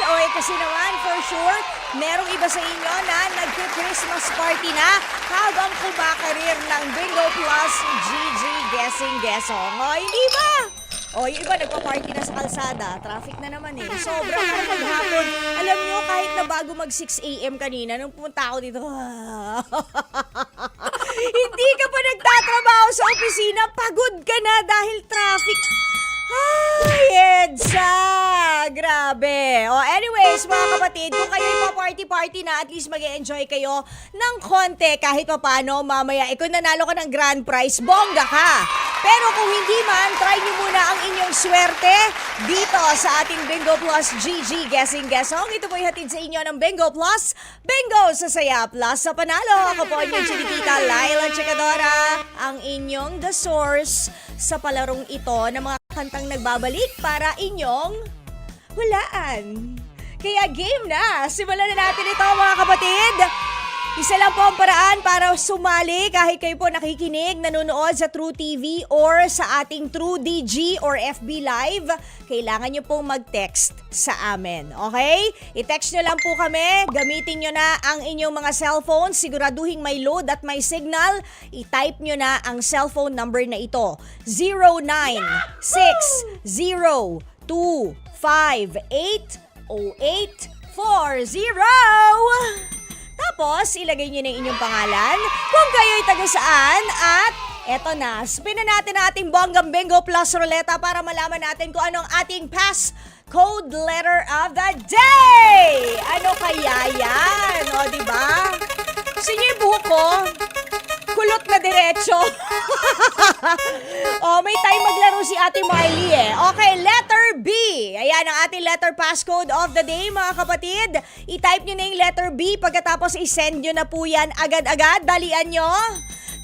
O kasi naman, for sure, merong iba sa inyo na nag-Christmas party na habang kumakarir ng Bingo Plus GG Guessing Guessong. O, hindi ba? O, yung iba nagpa-party na sa kalsada. Traffic na naman eh. Sobrang maghapon. Alam nyo, kahit na bago mag 6 a.m. kanina, nung pumunta ako dito, hindi ka pa nagtatrabaho sa opisina, pagod ka na dahil traffic. Ay, Edsa! Grabe. O anyways, mga kapatid, kung kayo ipa-party-party na, at least mag-enjoy kayo ng konti kahit pa paano mamaya. Kung nanalo ka ng grand prize, bongga ka. Pero kung hindi man, try nyo muna ang inyong swerte dito sa ating Bingo Plus GG Guessing Guessong. Ito po ihatid sa inyo ng Bingo Plus. Bingo sa Saya Plus sa panalo. Ako po inyong chinikita, Laila Chikadora, ang inyong the source sa palarong ito ng mga kantang nagbabalik para inyong hulaan. Kaya game na! Simulan na natin ito, mga kapatid! Isa lang po ang paraan para sumali kahit kayo po nakikinig, nanonood sa True TV or sa ating True DG or FB Live. Kailangan nyo pong mag-text sa amin, okay? I-text nyo lang po kami, gamitin nyo na ang inyong mga cellphone, siguraduhin may load at may signal. I-type nyo na ang cellphone number na ito, 0960-258-0840. Tapos, ilagay nyo na yung inyong pangalan, kung kayo'y taga saan, at eto na, spin na natin ang ating Bonggang Bingo Plus Ruleta para malaman natin kung anong ating pass code letter of the day! Ano kaya yan? O, diba? Gusto niyo yung buhok ko? Kulot na diretso. Oh, may time maglaro si Ate Miley eh. Okay, letter B. Ayan ang ating letter passcode of the day, mga kapatid. I-type nyo na yung letter B pagkatapos i-send nyo na po yan agad-agad. Dalian nyo.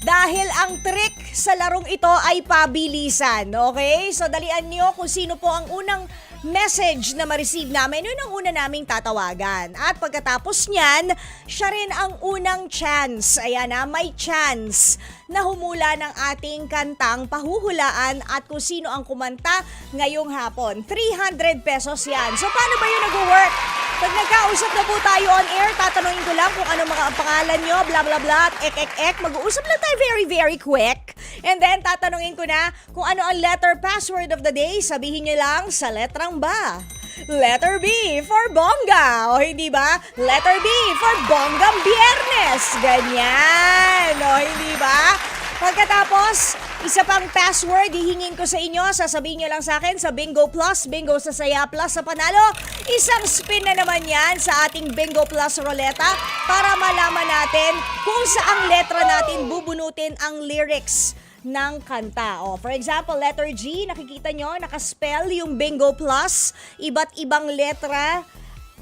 Dahil ang trick sa larong ito ay pabilisan. Okay? So, dalian nyo kung sino po ang unang message na ma-receive namin, yun ang una naming tatawagan. At pagkatapos niyan, siya rin ang unang chance. Ayan na, may chance na humula ng ating kantang pahuhulaan at kung sino ang kumanta ngayong hapon. 300 pesos yan. So paano ba yun nag-work? Pag nagkausap na po tayo on air, tatanungin ko lang kung ano mga pangalan nyo, blah blah blah, ek. Mag-uusap lang tayo very very quick. And then tatanungin ko na kung ano ang letter password of the day, sabihin nyo lang sa letrang ba. Letter B for bongga, o hindi ba? Letter B for bonggang biyernes. Ganyan, o hindi ba? Pagkatapos, isa pang password, hihingin ko sa inyo, sasabihin nyo lang sa akin sa Bingo Plus, Bingo sa Saya Plus sa panalo. Isang spin na naman yan sa ating Bingo Plus Ruleta para malaman natin kung saang letra natin bubunutin ang lyrics ng kanta. O, for example, letter G, nakikita nyo, nakaspell yung Bingo Plus, iba't ibang letra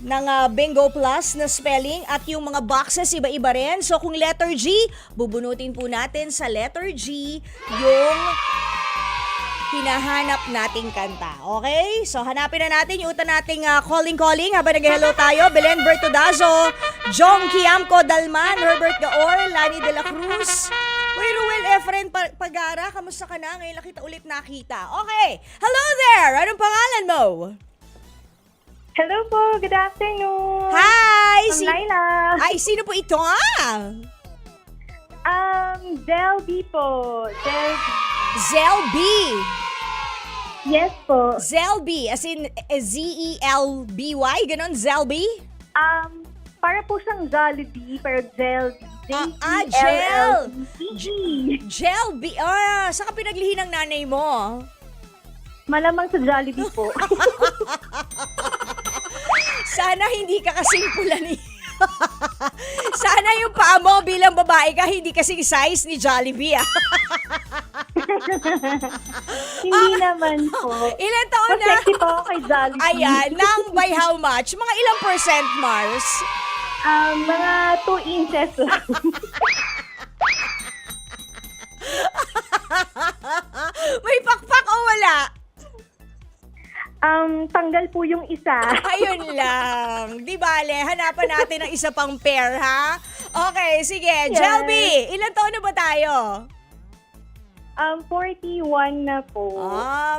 ng Bingo Plus na spelling at yung mga boxes iba-iba rin. So kung letter G, bubunutin po natin sa letter G yung hinahanap nating kanta. Okay? So hanapin na natin yung utan nating calling habang nag-hello tayo. Belen Bertodazo, Jong Kiamco Dalman, Herbert Gaor, Lani de la Cruz. Uy, Ruel Efren Pagara, kamusta ka na? Ngayon lang kita ulit nakita. Okay, hello there! Anong pangalan mo? Hello po, good afternoon. Hi! Laila. Ay, sino po ito Zelby po. Zelby. Zelby. Yes po. Zelby, as in Z-E-L-B-Y, ganon, Zelby? Para po siyang Jollibee, pero Zelby. Gel. J-E-L-L-B-E. Zelby. Saan ka pinaglihi ng nanay mo? Malamang sa Jollibee po. Sana hindi ka kasing pula ni... Sana yung paa mo bilang babae ka, hindi kasing size ni Jollibee. Hindi naman po. Ilan taon na? Sexy po ako kay Jollibee. Ayan, nang by how much? Mga ilang percent, Mars? Mga 2 inches lang. May pakpak o wala? Tanggal po yung isa. Ayun lang. Di bale, hanapan natin ng isa pang pair, ha? Okay, sige. Yes. Jelby, ilan taon na ba tayo? 41 na po.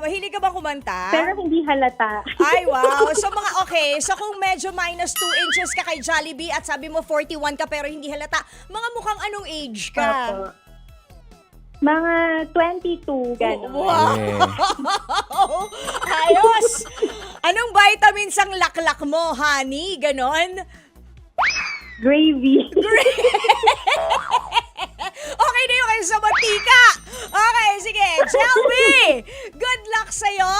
Mahilig ka ba kumanta? Pero hindi halata. Ay, wow. So, so kung medyo minus 2 inches ka kay Jollibee at sabi mo 41 ka pero hindi halata, mga mukhang anong age ka? Opo. Mga 22, gano'n. Wow! Ayos! Anong vitamins ang laklak mo, honey? Ganon? Gravy. Okay na yun kayo sa matika. Okay, sige. Shelby, good luck sa'yo.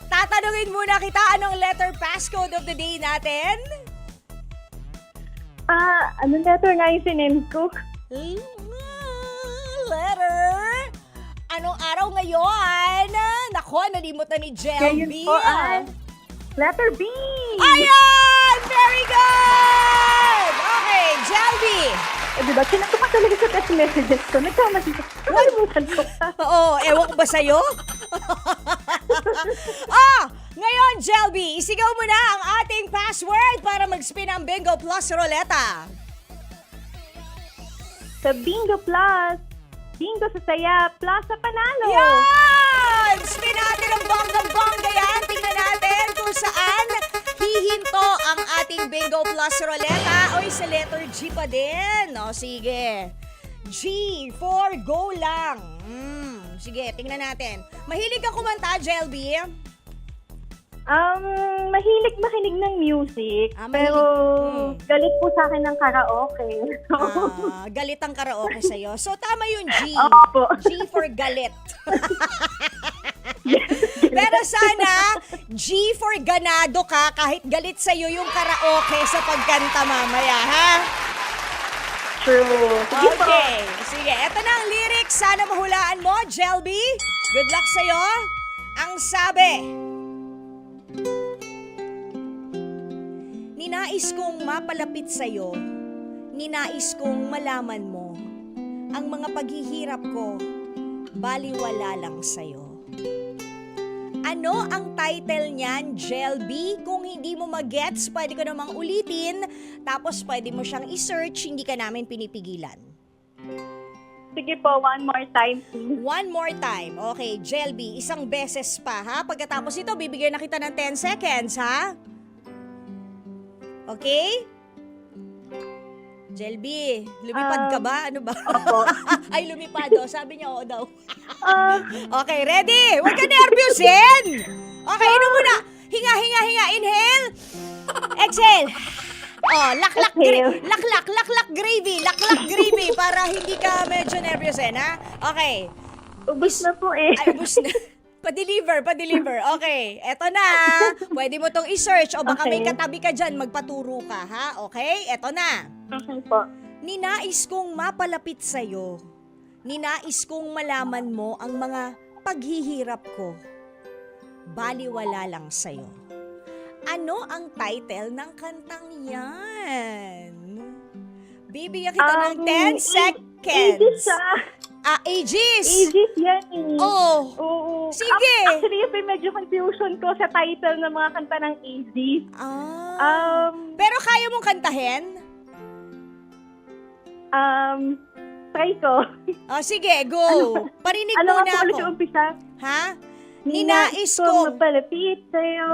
Tatanungin muna kita, anong letter passcode of the day natin? Anong letter nga yung sinend ko? Letter. Anong araw ngayon? Nako, nalimot na ni Ngayon Jelby. po letter B. Ayan! Very good! Okay, Jelby. Diba, chinag ko pa talaga sa text messages ko. Nagkamali ko. Nakalimutan ko. Oo, ewan ko ba sa'yo? Ngayon, Jelby, isigaw mo na ang ating password para mag-spin ang Bingo Plus Roleta. Sa Bingo Plus, Bingo sa saya, Plus sa panalo. Yan! Spin natin ang bonggang-bongga yan. Tingnan natin kung saan hihinto ang ating Bingo Plus Roleta. Oy, sa letter G pa din. O, sige. G for go lang. Sige, tingnan natin. Mahilig ka kumanta, Jelby? Mahilig makinig ng music, Mahilig. pero galit po sa akin ng karaoke. Galit ang karaoke sa'yo. So, tama yung G. Opo. G for galit. Pero sana, G for ganado ka kahit galit sa'yo yung karaoke sa pagkanta mamaya, ha? True. Sige po. Okay. Sige, eto na ang lyrics. Sana mahulaan mo, Jelby. Good luck sa'yo. Ang sabi, ninais kong mapalapit sa'yo, ninais kong malaman mo, ang mga paghihirap ko, baliwala lang sa'yo. Ano ang title niyan, Jelby? Kung hindi mo mag-gets, pwede ko namang ulitin, tapos pwede mo siyang i-search, hindi ka namin pinipigilan. Sige po, one more time, please. One more time. Okay, Jelby, isang beses pa, ha? Pagkatapos ito, bibigyan na kita ng 10 seconds, ha? Okay? Jelby, lumipad ka ba? Ano ba? Ay, lumipad. Sabi niya, oo daw. Okay, ready? Huwag ka nervyusin! Okay, inom muna. Hinga. Inhale. Exhale. Laklak gravy. Laklak gravy para hindi ka medyo nervyusin, ha? Okay. Ubus na po eh. Ay, ubus na. Pa-deliver. Okay, eto na. Pwede mo tong i-search o baka may Okay. katabi ka dyan, magpaturo ka, ha? Okay, eto na. Okay po. Ninais kong mapalapit sa'yo. Ninais kong malaman mo ang mga paghihirap ko. Baliwala lang sa'yo. Ano ang title ng kantang yan? Bibigyan kita ng 10 seconds. Aegis Aegis! Aegis yan eh. Oo. Sige. Actually, yung medyo confusion ko sa title ng mga kanta ng Aegis. Pero kaya mong kantahin? Try ko. Sige, go. Parinig Ano muna nga po ulit ako. yung umpisa? Ha? Ninais kong... mapalapit sa'yo.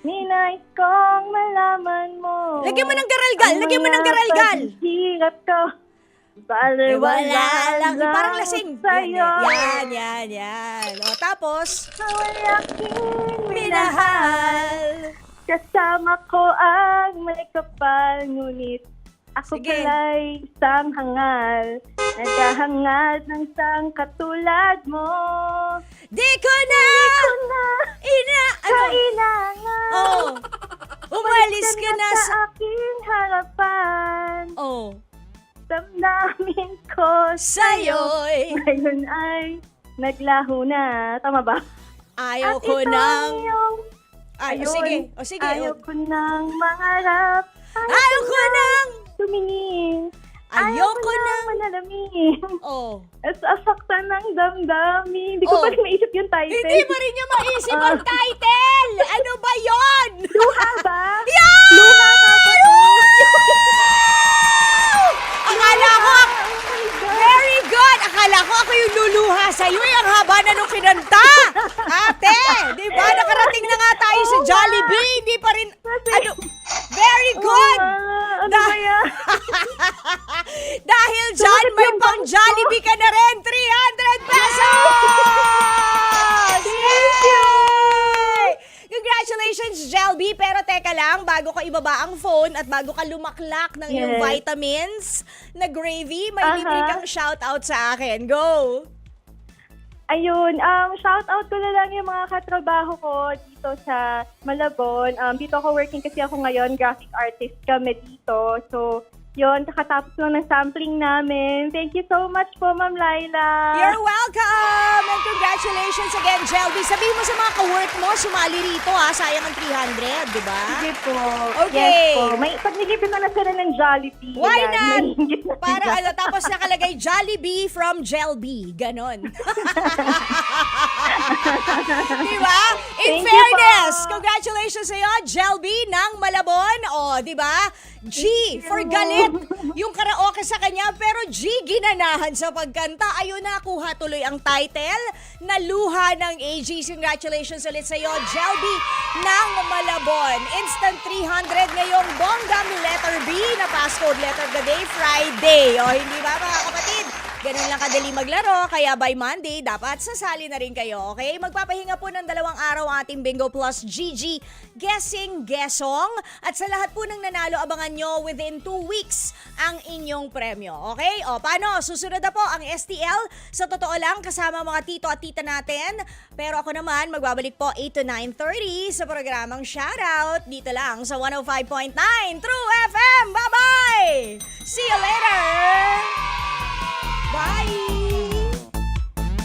Ninais kong malaman mo. Lagyan mo ng garalgal. Lagyan mo ng garalgal. Hirap ko. Baliwala lang Parang lasing. sa'yo. Yan. O, tapos, Naway aking minahal. Kasama ko ang may kapal, ngunit ako Sige. pala'y isang hangal. Naghahangal ng isang katulad mo. Di ko na Kailangan. Umalis ka na sa... sa aking harapan. Oh. Damdamin ko sa'yo. Sa'yo'y Ngayon ay naglaho na. Tama ba? ayaw At ko ito nang... yung Ay, ayun, sige. Ayaw ko nang mangarap. Ayaw ko nang... tumingin. Ayaw ko nang... manalamin. Oh. At asaktan ng damdamin. Hindi ko Oh. pa rin maisip yung title. Hindi mo rin niya maisip ang title! Ano ba yon? Luha ba? Yan! Luha nga ba to? Akala ko... Oh my God. Very good! Akala ko ako yung luluha sa sa'yo eh. Ang haba na nung kinanta. Ate, di ba? Nakarating na nga tayo sa Jollibee. Hindi pa rin, ano, very good. Ano ba yan? Dahil dyan, may pang Jollibee ka na rin. 300 pesos! Thank you! Yay! Congratulations, Jelby. Pero teka lang, bago ka ibaba ang phone at bago ka lumaklak ng iyong Yes. vitamins na gravy, may libre kang shoutout sa akin. Go! Ayun, shout out ko na lang yung mga katrabaho ko dito sa Malabon. Dito ako working kasi ako ngayon, graphic artist kami dito. So, yun, kakatapos lang ng sampling namin. Thank you so much po, Ma'am Laila. You're welcome! And congratulations again, Jelby. Sabihin mo sa mga ka-work mo, sumali rito ha. Sayang ang 300, di ba? Sige po. Okay. Yes po. Pag nagipin na sila ng Jollibee. Why yan, not? naiingit na Para sila. ano, tapos nakalagay Jollibee from Jelby. Ganon. Di ba? In Thank you fairness, po. congratulations sa'yo, Jelby ng Malabon. O, di ba? G, for galit. Yung karaoke sa kanya, pero G, ginanahan sa pagkanta. Ayun, nakuha tuloy ang title na Luha ng AG. Congratulations ulit sa'yo, Jelby ng Malabon. Instant 300 ngayong bonggang letter B na passcode letter of the day, Friday. O, hindi ba mga kapatid? Ganun lang kadali maglaro, kaya by Monday, dapat sasali na rin kayo, okay? Magpapahinga po ng 2 araw ang ating Bingo Plus GG Guessing Guessong. At sa lahat po ng nanalo, abangan nyo within 2 weeks ang inyong premyo, okay? O, paano? Susunod na po ang STL. Sa totoo lang, kasama mga tito at tita natin. Pero ako naman, magbabalik po 8 to 9:30 sa programang Shoutout. Dito lang sa 105.9 True FM. Bye-bye! See you later! Bye!